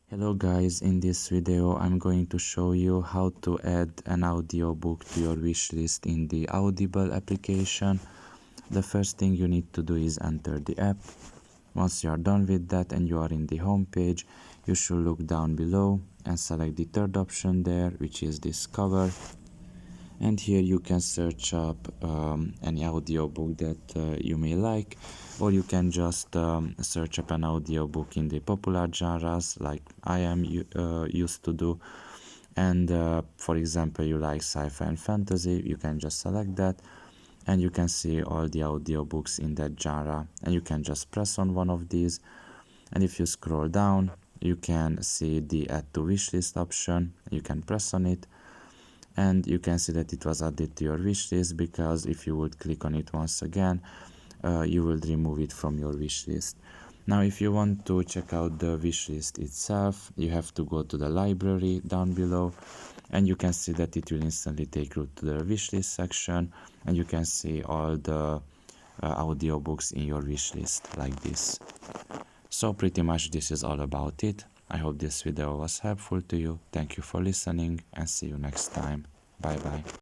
Hello guys, in this video I'm going to show you how to add an audiobook to your wishlist in the Audible application. The first thing you need to do is enter the app. Once you are done with that and you are in the home page, you should look down below and select the third option there, which is Discover. And here you can search up any audiobook that you may like, or you can just search up an audiobook in the popular genres like I am used to do. And for example, you like sci-fi and fantasy, you can just select that and you can see all the audiobooks in that genre, and you can just press on one of these, and if you scroll down you can see the add to wishlist option. You can press on it and you can see that it was added to your wishlist, because if you would click on it once again, you will remove it from your wishlist. Now if you want to check out the wishlist itself, you have to go to the library down below, and you can see that it will instantly take you to the wishlist section, and you can see all the audiobooks in your wishlist like this. So pretty much this is all about it. I hope this video was helpful to you. Thank you for listening and see you next time. Bye bye.